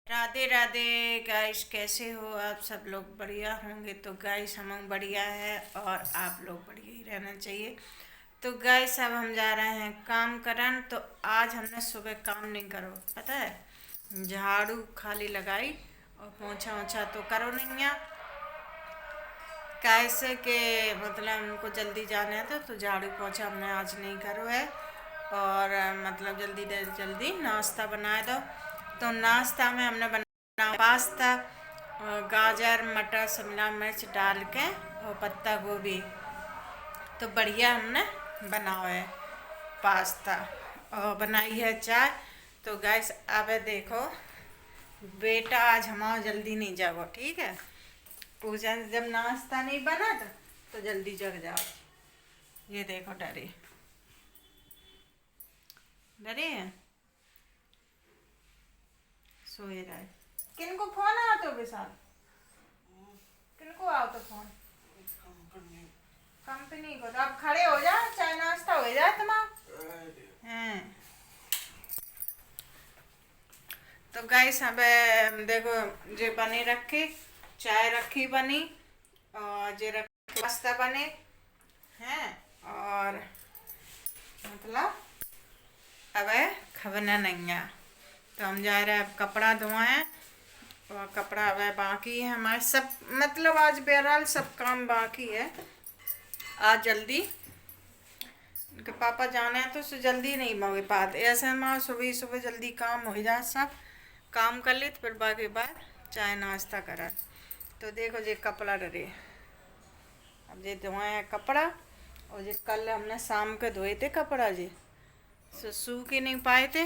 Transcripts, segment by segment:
Radhe Radhe guys, कैसे हो आप सब लोग? बढ़िया होंगे तो गाइस हम बढ़िया है और आप लोग बढ़िया ही रहना चाहिए। तो गाइस अब हम जा रहे हैं काम करन। तो आज हमने सुबह काम नहीं करो, पता है, झाड़ू खाली लगाई और पोछा ओछा तो करो नहीं है। कैसे के मतलब उनको जल्दी जाना है तो झाड़ू पोछा हमने आज नहीं करो है। और मतलब जल्दी जल्दी नाश्ता बना दो। तो नाश्ता में हमने बना पास्ता और गाजर मटर शिमला मिर्च डाल के और पत्ता गोभी। तो बढ़िया हमने बनाओ है पास्ता और बनाई है चाय। तो गैस अब देखो बेटा, आज हमारा जल्दी नहीं जाओ, ठीक है। पूजा जब नाश्ता नहीं बना तो जल्दी जग जाओ। ये देखो डरे डरे हैं, सोए रहे। किनको फोन आओ तो विशाल, किनको आओ तो फोन कंपनी को। तो आप खड़े हो जाओ, चाय नाश्ता हो जाए तुम्हारा हैं। तो गाइस अब देखो जे बने रखे, चाय रखी बनी और जे रखे पास्ता बने हैं। और मतलब अब खबना नहीं है। तो हम जा रहे हैं अब कपड़ा धोएं। और कपड़ा अब बाकी है हमारे सब, मतलब आज बहरहाल सब काम बाकी है। आज जल्दी उनके पापा जाना है तो उससे जल्दी नहीं मगे पाते। ऐसे हम सुबह सुबह जल्दी काम हो जाए, सब काम कर ले तो फिर बाकी बार चाय नाश्ता करा। तो देखो ये कपड़ा डरे, अब ये धोए हैं कपड़ा। और ये कल हमने शाम के धोए थे कपड़ा, जी सूख ही नहीं पाए थे।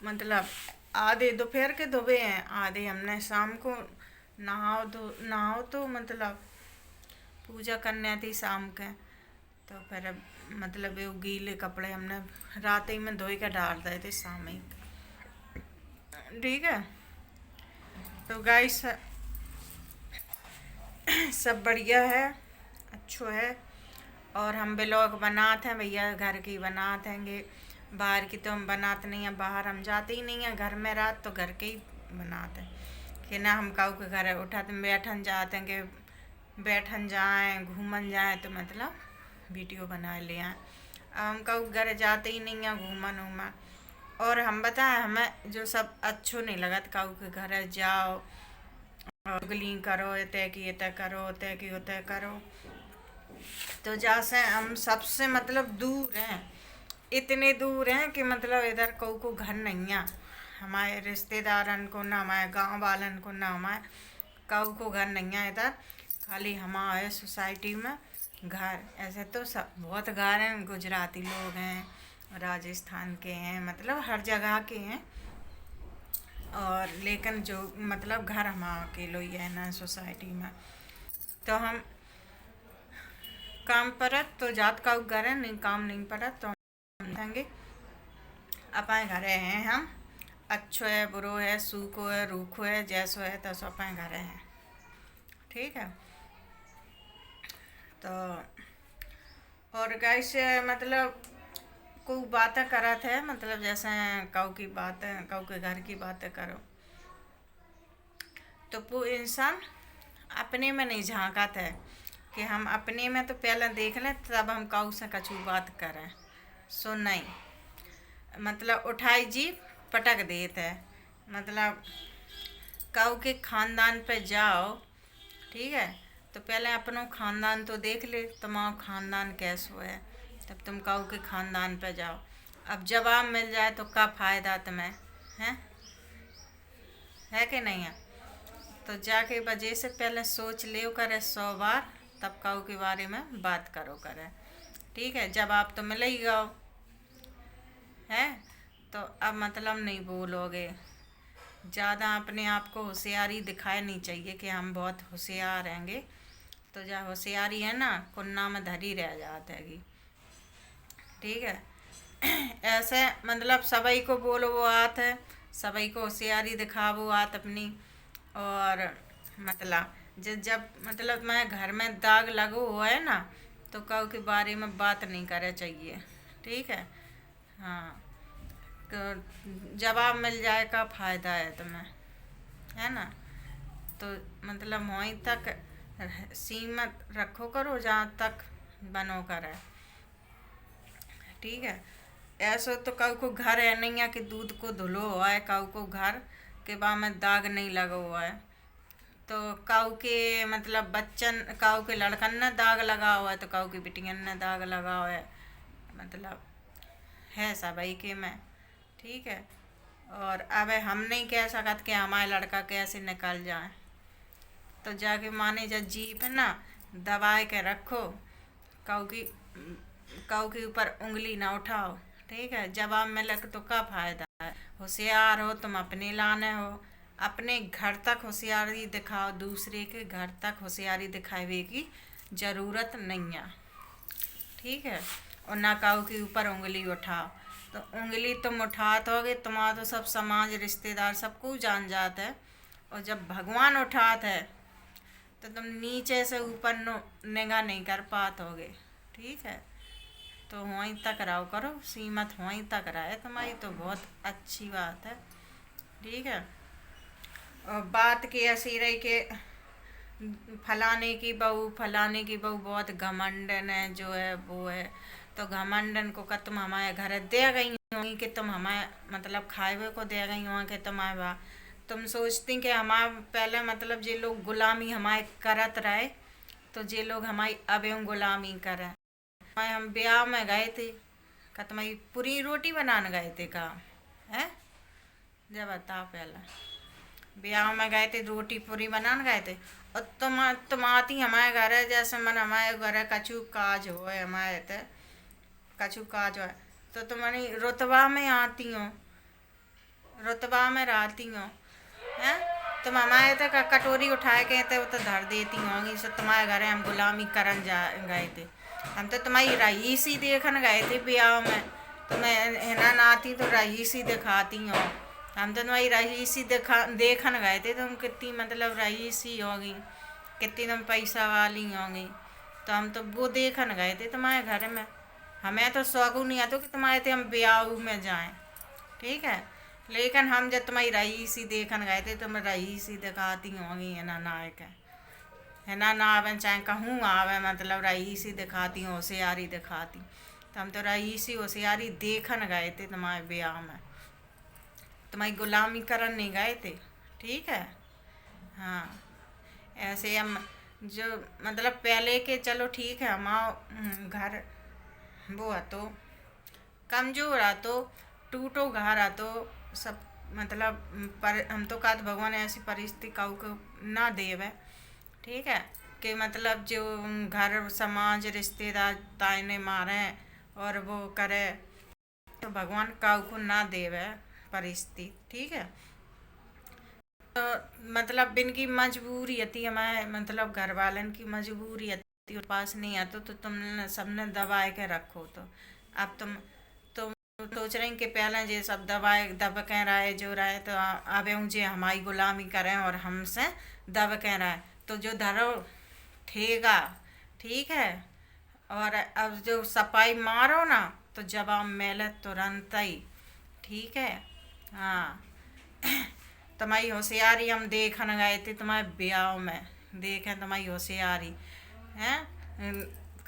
मतलब आधे दोपहर के धोबे हैं, आधे हमने शाम को नहाओ तो मतलब पूजा करने थी शाम के। तो फिर अब मतलब वो गीले कपड़े हमने रात ही में धोई के डाल दिए थे शाम ही, ठीक है। तो गाइस सब बढ़िया है, अच्छो है। और हम ब्लॉग बनाते हैं भैया, घर की बनाते हैं। बाहर की तो हम बनाते नहीं हैं, बाहर हम जाते ही नहीं हैं। घर में रात तो घर के ही बनाते हैं कि ना हम काऊ के घर उठाते बैठन जाते हैं कि बैठन जाएं घूमन जाएं तो मतलब वीडियो बना ले आए। अब हम काऊ घर जाते ही नहीं हैं घूमन उमन। और हम बताएं हमें जो सब अच्छो नहीं लगत काऊ के घर जाओ चुगली करो, तय की तय करो, तय की तय करो। तो जैसे हम सबसे मतलब दूर हैं, इतने दूर हैं कि मतलब इधर को घर नहीं है। हमारे रिश्तेदारन को ना, हमारे गांव वालन को ना, हमारे को घर नहीं है इधर। खाली हमारे सोसाइटी में घर। ऐसे तो सब बहुत घर हैं, गुजराती लोग हैं, राजस्थान के हैं, मतलब हर जगह के हैं। और लेकिन जो मतलब घर हम अकेलो ही है ना सोसाइटी में। तो हम काम परत तो जात का घर है, नहीं काम नहीं परत तो हम देंगे अपने घरे हैं हम। अच्छो है बुरो है सूखो है रूखो है जैसो है तैसो अपने घरे हैं, ठीक है। तो और कैसे मतलब को बातें करा थे, मतलब जैसे काऊ की बातें, काऊ के घर की बातें करो तो वो इंसान अपने में नहीं झांकत है कि हम अपने में तो पहले देख लें तब हम काऊ से कछु बात करें। सो नहीं, मतलब उठाई जी पटक देते है। मतलब काऊ के खानदान पे जाओ, ठीक है, तो पहले अपनों खानदान तो देख ले तुम्हारा खानदान कैसो है, तब तुम काऊ के खानदान पे जाओ। अब जवाब मिल जाए तो क्या फ़ायदा तुम्हें, है कि नहीं है। तो जाके वजह से पहले सोच ले करे 100 बार, तब काऊ के बारे में बात करो करे, ठीक है। जब आप तो मिले ही गाओ है, तो अब मतलब नहीं बोलोगे। ज़्यादा अपने आप को होशियारी दिखाए नहीं चाहिए कि हम बहुत होशियार रहेंगे। तो जहाँ होशियारी है ना कुन्ना में धरी रह जाती हैगी, ठीक है। ऐसे मतलब सभी को बोलो वो आत है, सभी को होशियारी दिखावो आत अपनी। और मतलब जब मतलब मैं घर में दाग लगो हुआ है ना तो काऊ के बारे में बात नहीं करे चाहिए, ठीक है। हाँ, जवाब मिल जाए का फायदा है तुम्हें, है ना। तो मतलब वहीं तक सीमित रखो करो जहाँ तक बनो करे, ठीक है। ऐसा तो कऊ को घर है नहीं है कि दूध को धुलो हुआ है, कऊ को घर के बा में दाग नहीं लगा हुआ है। तो काऊ के मतलब बच्चन, काऊ के लड़कन ने दाग लगा हुआ है, तो काऊ की बिटियन ने दाग लगा हुआ है, मतलब है सबाई के में, ठीक है। और अब हम नहीं कह सकत कि हमारा लड़का कैसे निकल जाए, तो जाके माने जब जीप ना दबाए के रखो, काऊ की काऊ के ऊपर उंगली ना उठाओ, ठीक है। जवाब मिले तो क्या फायदा है। होशियार हो तुम अपने लाने हो, अपने घर तक होशियारी दिखाओ, दूसरे के घर तक होशियारी दिखावे की जरूरत नहीं है, ठीक है। और ना काऊ के ऊपर उंगली उठाओ, तो उंगली तुम उठाते होगे तुम्हारा तो सब समाज रिश्तेदार सबको जान जाता है। और जब भगवान उठाते है तो तुम नीचे से ऊपर निगाह नहीं कर पाते होगे, ठीक है। तो वहीं तक रहो करो, सीमत वहीं तक रहे तुम्हारी तो बहुत अच्छी बात है, ठीक है। और बात की ऐसी रही कि फलाने की बहू बहुत घमंडन है, जो है वो है। तो घमंडन को का तुम हमारे घर दे गई होंगी कि तुम हमारे मतलब खाए को दे गई हो कि तुम्हारे बा तुम सोचती कि हमारे पहले मतलब जे लोग गुलामी हमारे करत रहे, तो जे लोग हमारी अब यूँ गुलामी करें। हम ब्याह में गए थे, का तुम्हारी पूरी रोटी बनाने गए थे का है, जब बता पहले ब्याह में गए थे रोटी पूरी बनाने गए थे। और तुम आती हमारे घर है, जैसे मन हमारे घर है कछु काज हो हमारे थे, कछु काज हो तो तुम्हारी रुतबा में आती हो, रुतबा में रहती हो, हैं। तुम हमारे तक कटोरी उठाए गए थे वो तो धर देती होंगी, सो तुम्हारे घर हम गुलामी करन जा गए थे। हम तो तुम्हारी रईसी देखन गए थे ब्याह में, तुम्हें है ना आती तो रईसी दिखाती हो। हम तो तुम्हारी रईसी देखन गए थे, तुम कितनी मतलब रईसी होगी, कितनी तुम पैसा वाली होगी। तो हम तो वो देखन गए थे तुम्हारे घर में, हमें तो शौक नहीं आता कि तुम्हारे थे हम ब्याह में जाएं, ठीक है। लेकिन हम जब तुम्हारी रईसी देखन गए थे तुम रईसी दिखाती होंगी, है ना नायक है ना आवे चाहे कहूँ आवे, मतलब रईसी दिखाती हूँ, होशियारी दिखाती। तो हम तो रईसी होशियारी देखन गए थे तुम्हारे ब्याह में, तुम्हारी गुलामी करन नहीं गए थे, ठीक है। हाँ, ऐसे हम जो मतलब पहले के चलो ठीक है, हमारा घर वो है तो कमजोर आ तो टूटो घर आ तो सब मतलब पर हम तो कहते भगवान ऐसी परिस्थिति काऊ को ना देवे, ठीक है। कि मतलब जो घर समाज रिश्तेदार ताने मारे और वो करे, तो भगवान काऊ को ना देवे परिस्थिति, ठीक है। तो मतलब बिन की मजबूरी थी हमारे मतलब घर वालन की मजबूरी थी, और पास नहीं आते तो तुमने सबने दबाए के रखो। तो अब तुम सोच रहे हैं कि पहले जे सब दबाए दब के रहे जो रहे, तो अब यूँ जे हमारी गुलामी करें और हमसे दब के रहे, तो जो धरो ठेगा, ठीक है। और अब जो सफाई मारो ना तो जवाब मिले तुरंत ही, ठीक है। हाँ, तुम्हारी होशियारी हम देखन गए थे तुम्हारे ब्याह में, देखें तुम्हारी होशियारी हैं।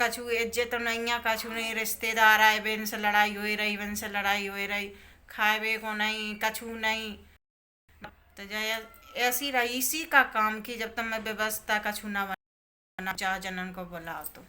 कछु इज्जत नहीं है, कछु नहीं, रिश्तेदार आए बिन से लड़ाई हो रही, बिन से लड़ाई हो रही, खाए को नहीं, कछु नहीं। तो जय ऐसी रईसी का काम की जब तक मैं व्यवस्था कछु ना बना, चार जनन को बुलाओ तो